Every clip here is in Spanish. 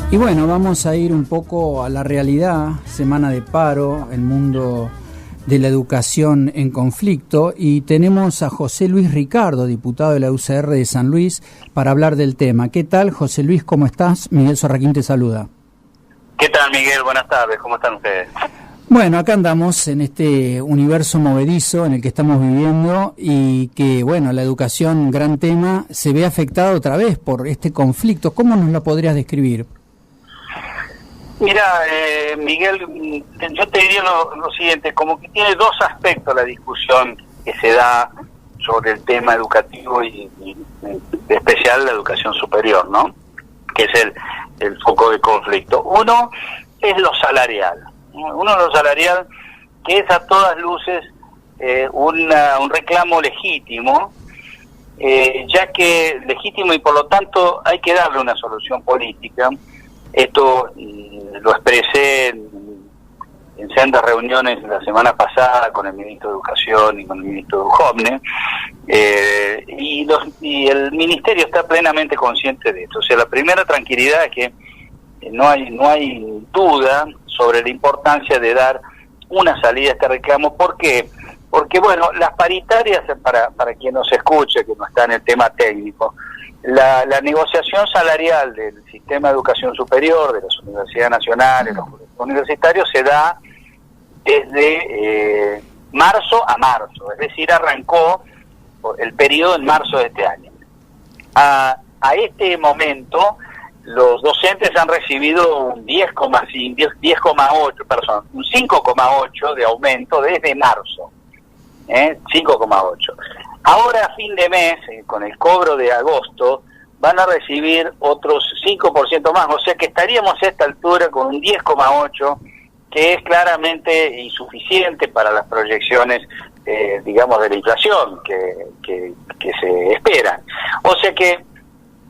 Y bueno, vamos a ir un poco a la realidad, semana de paro, el mundo de la educación en conflicto, y tenemos a José Luis Ricardo, diputado de la UCR de San Luis, para hablar del tema. ¿Qué tal, José Luis? ¿Cómo estás? Miguel Sorraquín te saluda. ¿Qué tal, Miguel? Buenas tardes, ¿cómo están ustedes? Bueno, acá andamos en este universo movedizo en el que estamos viviendo y que, bueno, la educación, gran tema, se ve afectada otra vez por este conflicto. ¿Cómo nos lo podrías describir? Mira, Miguel, yo te diría lo siguiente, como que tiene dos aspectos la discusión que se da sobre el tema educativo y de especial la educación superior, ¿no? Que es el foco de conflicto. Uno es lo salarial. Lo salarial, que es a todas luces un reclamo legítimo, ya que legítimo y por lo tanto hay que darle una solución política. Esto lo expresé en sendas reuniones la semana pasada con el ministro de Educación y con el ministro de Duhovne, y el ministerio está plenamente consciente de esto. O sea, la primera tranquilidad es que no hay duda sobre la importancia de dar una salida a este reclamo. ¿Por qué? Porque, bueno, las paritarias, para quien nos escuche, que no está en el tema técnico, la negociación salarial del sistema de educación superior, de las universidades nacionales, los universitarios, se da desde marzo a marzo, es decir, arrancó el periodo en marzo de este año. A este momento, los docentes han recibido un 5,8 de aumento desde marzo, 5,8. Ahora a fin de mes, con el cobro de agosto, van a recibir otros 5% más, o sea que estaríamos a esta altura con un 10,8, que es claramente insuficiente para las proyecciones, digamos, de la inflación que se esperan. O sea que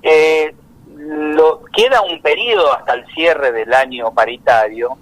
queda un periodo hasta el cierre del año paritario,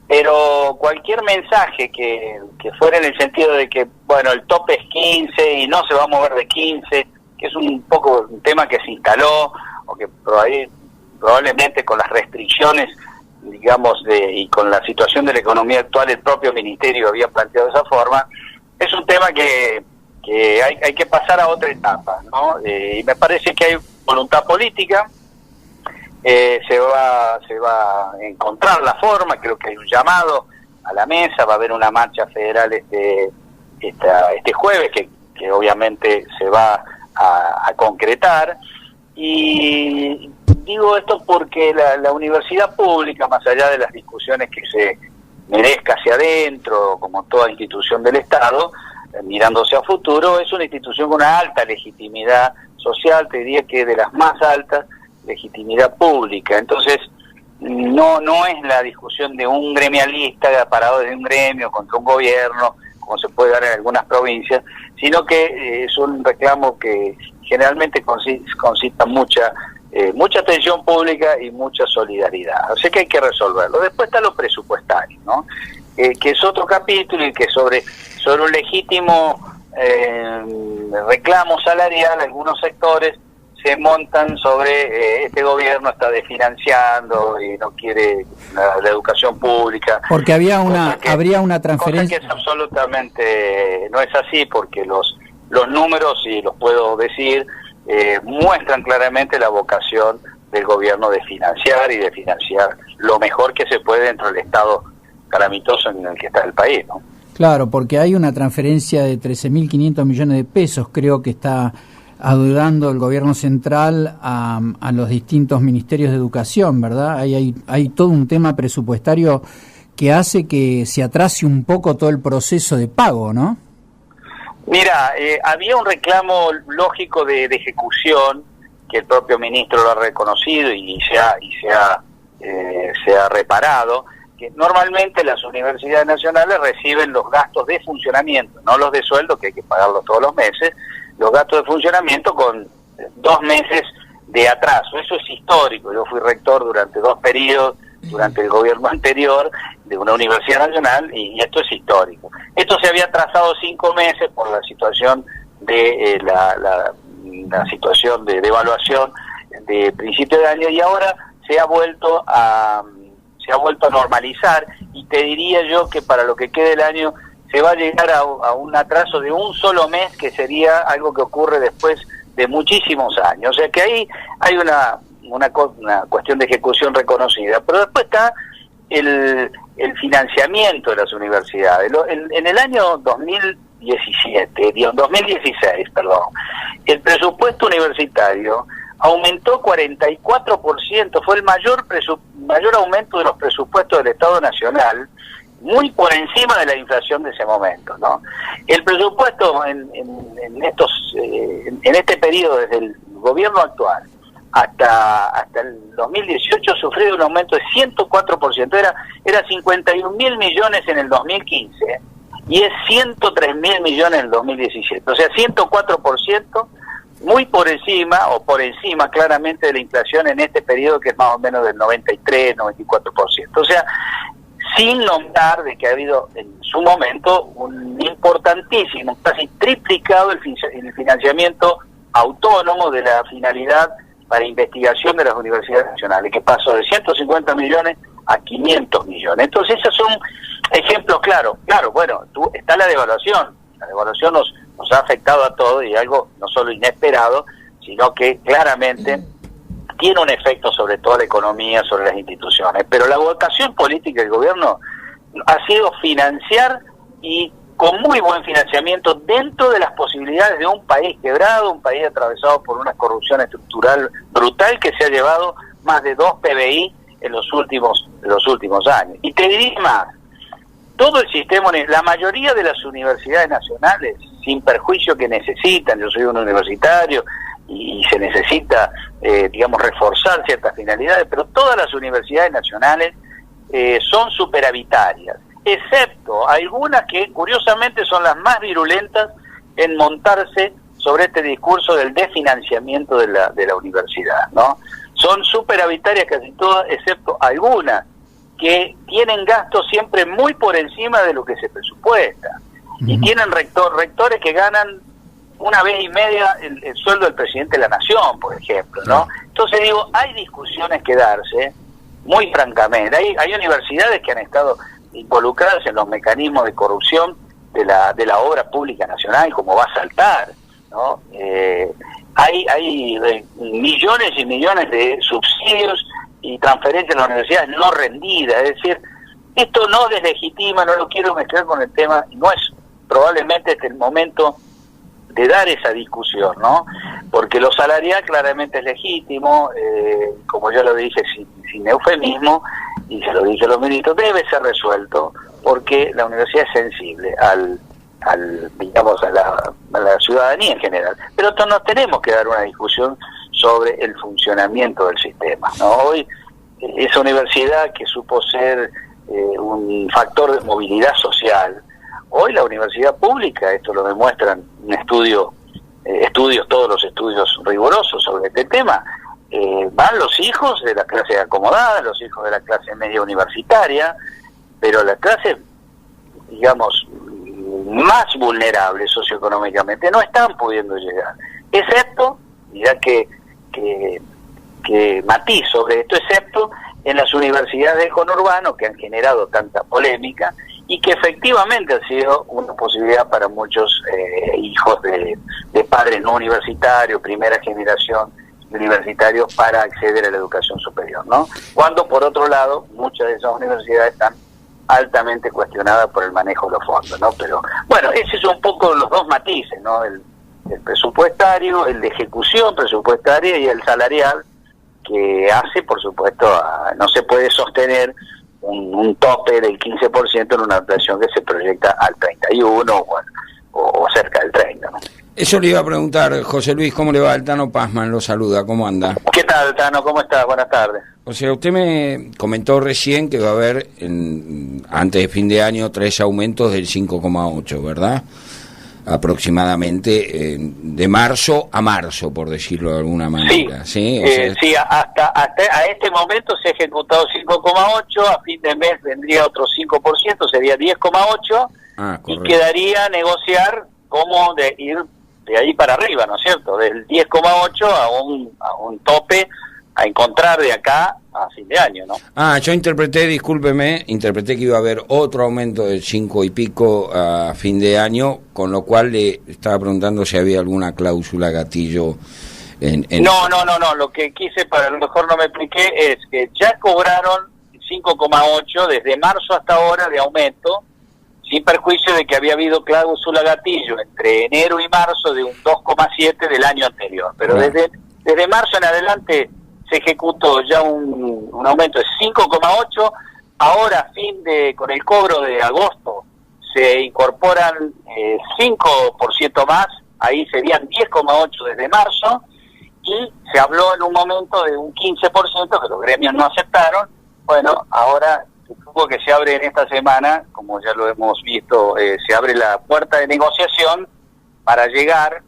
pero cualquier mensaje que fuera en el sentido de que, bueno, el tope es 15 y no se va a mover de 15, que es un poco un tema que se instaló, o que probablemente con las restricciones, digamos, y con la situación de la economía actual, el propio ministerio había planteado de esa forma, es un tema que hay que pasar a otra etapa, ¿no? Y me parece que hay voluntad política. Se va a encontrar la forma, creo que hay un llamado a la mesa, va a haber una marcha federal este jueves que obviamente se va a concretar, y digo esto porque la universidad pública, más allá de las discusiones que se merezca hacia adentro, como toda institución del Estado, mirándose a futuro, es una institución con una alta legitimidad social, te diría que de las más altas, legitimidad pública. Entonces no es la discusión de un gremialista parado desde un gremio contra un gobierno, como se puede dar en algunas provincias, sino que es un reclamo que generalmente concita mucha atención pública y mucha solidaridad. O sea que hay que resolverlo. Después está lo presupuestario, ¿no? Que es otro capítulo, y que sobre un legítimo reclamo salarial, algunos sectores se montan sobre este gobierno está desfinanciando y no quiere la educación pública. Porque habría una transferencia. Cosa que es absolutamente no es así, porque los números, y los puedo decir, muestran claramente la vocación del gobierno de financiar lo mejor que se puede dentro del estado calamitoso en el que está el país, ¿no? Claro, porque hay una transferencia de 13.500 millones de pesos, creo que está adeudando el gobierno central a los distintos ministerios de educación, ¿verdad? Hay todo un tema presupuestario que hace que se atrase un poco todo el proceso de pago, ¿no? Mira, había un reclamo lógico de ejecución, que el propio ministro lo ha reconocido y se ha reparado, que normalmente las universidades nacionales reciben los gastos de funcionamiento, no los de sueldo, que hay que pagarlos todos los meses, los gastos de funcionamiento con 2 meses de atraso. Eso es histórico. Yo fui rector durante 2 periodos, durante el gobierno anterior, de una universidad nacional, y esto es histórico. Esto se había atrasado 5 meses por la situación de la situación de devaluación de principio de año, y ahora se ha vuelto a normalizar, y te diría yo que para lo que quede el año se va a llegar a un atraso de un solo mes, que sería algo que ocurre después de muchísimos años. O sea que ahí hay una cuestión de ejecución reconocida, pero después está el financiamiento de las universidades. En el año 2016, el presupuesto universitario aumentó 44%, fue el mayor aumento de los presupuestos del Estado Nacional, muy por encima de la inflación de ese momento, ¿no? El presupuesto en este periodo, desde el gobierno actual hasta el 2018, sufrió un aumento de 104%, era 51.000 millones en el 2015 y es 103.000 millones en el 2017, o sea, 104%, muy por encima claramente de la inflación en este periodo, que es más o menos del 93-94%. O sea, sin nombrar de que ha habido en su momento un importantísimo, casi triplicado el financiamiento autónomo de la finalidad para investigación de las universidades nacionales, que pasó de 150 millones a 500 millones. Entonces esos son ejemplos claros. Claro, bueno, está la devaluación nos ha afectado a todos, y algo no solo inesperado, sino que claramente tiene un efecto sobre toda la economía, sobre las instituciones. Pero la vocación política del gobierno ha sido financiar, y con muy buen financiamiento, dentro de las posibilidades de un país quebrado, un país atravesado por una corrupción estructural brutal que se ha llevado más de 2 PBI en los últimos años. Y te diría más, todo el sistema, la mayoría de las universidades nacionales, sin perjuicio que necesitan, yo soy un universitario y se necesita, reforzar ciertas finalidades, pero todas las universidades nacionales son superavitarias, excepto algunas que curiosamente son las más virulentas en montarse sobre este discurso del desfinanciamiento de la universidad, ¿no? Son superavitarias casi todas, excepto algunas que tienen gastos siempre muy por encima de lo que se presupuesta, y tienen rectores que ganan 1,5 veces el sueldo del presidente de la nación, por ejemplo, ¿no? Entonces digo, hay discusiones que darse, muy francamente. Hay universidades que han estado involucradas en los mecanismos de corrupción de la obra pública nacional, como va a saltar, ¿no? Hay millones y millones de subsidios y transferencias a las universidades no rendidas. Es decir, esto no deslegitima, no lo quiero mezclar con el tema, no es probablemente el momento de dar esa discusión, ¿no? Porque lo salarial claramente es legítimo, como yo lo dije sin eufemismo, y se lo dije a los ministros, debe ser resuelto, porque la universidad es sensible a la ciudadanía en general. Pero nos tenemos que dar una discusión sobre el funcionamiento del sistema, ¿no? Hoy, esa universidad que supo ser un factor de movilidad social, hoy la universidad pública, esto lo demuestran todos los estudios rigurosos sobre este tema, van los hijos de la clase acomodada, los hijos de la clase media universitaria, pero la clase, más vulnerables socioeconómicamente no están pudiendo llegar, excepto, mirá que matiz sobre esto, excepto en las universidades del conurbano, que han generado tanta polémica y que efectivamente ha sido una posibilidad para muchos hijos de padres no universitarios, primera generación de universitarios, para acceder a la educación superior, ¿no? Cuando, por otro lado, muchas de esas universidades están altamente cuestionadas por el manejo de los fondos, ¿no? Pero, bueno, esos son un poco los dos matices, ¿no? El presupuestario, el de ejecución presupuestaria, y el salarial, que hace, por supuesto, no se puede sostener un tope del 15% en una inflación que se proyecta al 31 o cerca del 30, ¿no? Eso le iba a preguntar, José Luis, ¿cómo le va? El Tano Pazman lo saluda, ¿cómo anda? ¿Qué tal, Tano? ¿Cómo estás? Buenas tardes. O sea, usted me comentó recién que va a haber, antes de fin de año, 3 aumentos del 5,8, ¿verdad? Aproximadamente de marzo a marzo, por decirlo de alguna manera. Sí, hasta a este momento se ha ejecutado 5,8, a fin de mes vendría otro 5%, sería 10,8, y quedaría negociar cómo ir de ahí para arriba, ¿no es cierto? Del 10,8 a un tope a encontrar de acá a fin de año, ¿no? Yo interpreté que iba a haber otro aumento del 5 y pico a fin de año, con lo cual le estaba preguntando si había alguna cláusula gatillo en... No, lo que quise, para lo mejor no me expliqué, es que ya cobraron 5,8 desde marzo hasta ahora de aumento, sin perjuicio de que había habido cláusula gatillo entre enero y marzo de un 2,7 del año anterior, pero desde marzo en adelante se ejecutó ya un aumento de 5,8, ahora con el cobro de agosto se incorporan 5% más, ahí serían 10,8 desde marzo, y se habló en un momento de un 15% que los gremios no aceptaron. Bueno, ahora supongo que se abre en esta semana, como ya lo hemos visto, se abre la puerta de negociación para llegar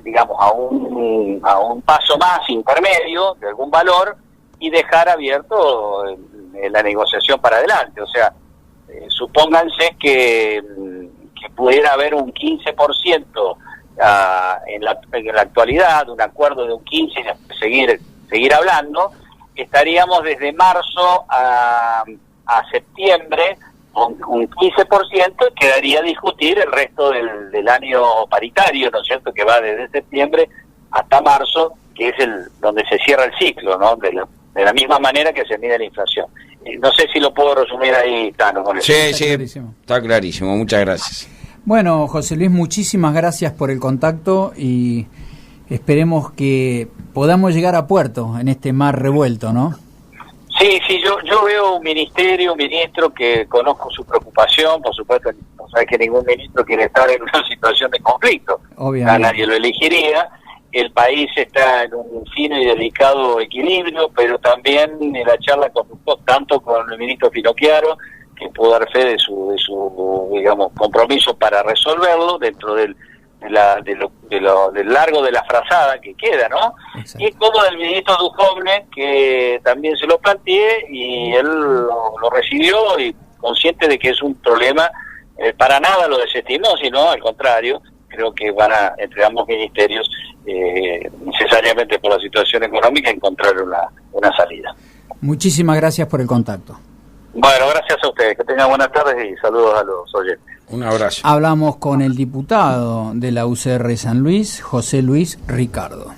digamos, a un paso más intermedio de algún valor y dejar abierto la negociación para adelante. O sea, supónganse que pudiera haber un 15% en la actualidad, un acuerdo de un 15% y seguir hablando, estaríamos desde marzo a septiembre un 15%, quedaría a discutir el resto del año paritario, ¿no es cierto?, que va desde septiembre hasta marzo, que es donde se cierra el ciclo, ¿no?, de la misma manera que se mide la inflación. No sé si lo puedo resumir ahí, Tano, con eso. Sí, está clarísimo, muchas gracias. Bueno, José Luis, muchísimas gracias por el contacto y esperemos que podamos llegar a puerto en este mar revuelto, ¿no? Sí, yo veo un ministro que conozco su preocupación, por supuesto, no sabe que ningún ministro quiere estar en una situación de conflicto. Obviamente. A nadie lo elegiría. El país está en un fino y delicado equilibrio, pero también en la charla tanto con el ministro Finocchiaro, que pudo dar fe de su digamos, compromiso para resolverlo dentro del largo de la frazada que queda, ¿no? Exacto. Y como del ministro Dujovne, que también se lo planteé y él lo recibió y consciente de que es un problema, para nada lo desestimó, sino al contrario, creo que van entre ambos ministerios, necesariamente por la situación económica, encontrar una salida. Muchísimas gracias por el contacto. Bueno, gracias a ustedes, que tengan buenas tardes y saludos a los oyentes. Un abrazo. Hablamos con el diputado de la UCR San Luis, José Luis Ricardo.